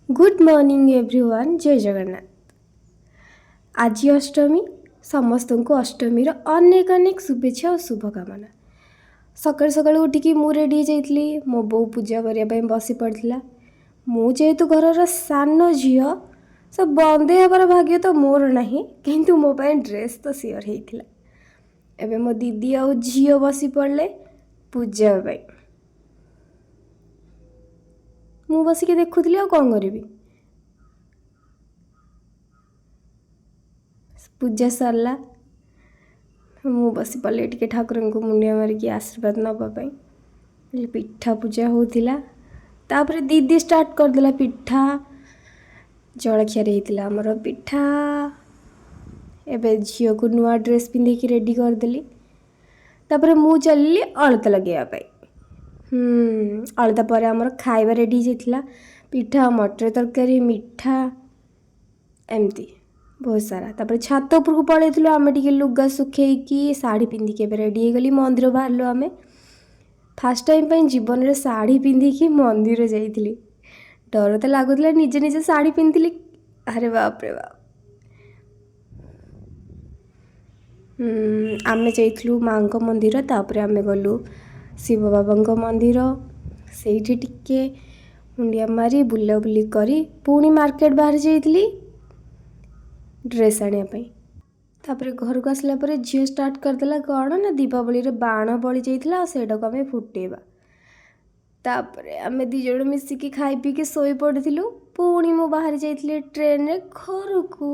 Good morning everyone. जय जगन्नाथ। आज अष्टमी। समस्त को अष्टमी अनेक अनेक शुभेच्छा और शुभकामना। सकाल सकाल उठिकी मु रेडी जाइली। मो बो पूजा करने बसी पड़ा। मु जेहेतु घर सान झी सब बंदे हबार भाग्य तो मोर ना किंतु मो ड्रेस तो सियर होता। एबे मो दीदी आ झी बसी पड़े पूजा पाई। मु बसिक देखुली आ कौन करी। पूजा सरला मु बसी पड़े टे ठाकुर को मुंडिया मारिकी आशीर्वाद नापी। पिठा पूजा होता। तापर दीदी स्टार्ट करदेला पिठा। जलखिया होता आमर पिठा। एबे झील को नुआ ड्रेस पिंधिकी रेडी करदेली। तापर मु चलली अलता लगेवाई। अलता पर आमर खाଇବା रेडी होता। पिठा मटर तरकारी मिठा एमती बहुत सारा। तापर छात उपरको पलैलु आम टे लुगा सुखेकी शाढ़ी पिंधिकी रेडी गली मंदिर बाहर आम। फास्ट टाइम जीवन में शाढ़ी पिंधिकी मंदिर जाइली। डर तो लगुला निजे निजे शाढ़ी पिंधिली। अरे बाप रे बाप। आमे जाइलु माँ मंदिर। तापर आमे गलु शिव बाबा मंदिर। सेठी टिके मुंडिया मारी बुला बुली करी पुणी मार्केट बाहर जाइली ड्रेस आने। तापर घर को आसला पर झील स्टार्ट करदेला कौन ना दीपावली रे बाण बड़ी जाइला सेटा को आमे फुटेबा। तापर आमे दी जण मिसिकी खाई पी के सोई पड़िथिलु। पुणी मु बाहर जाइली ट्रेन रे घर को।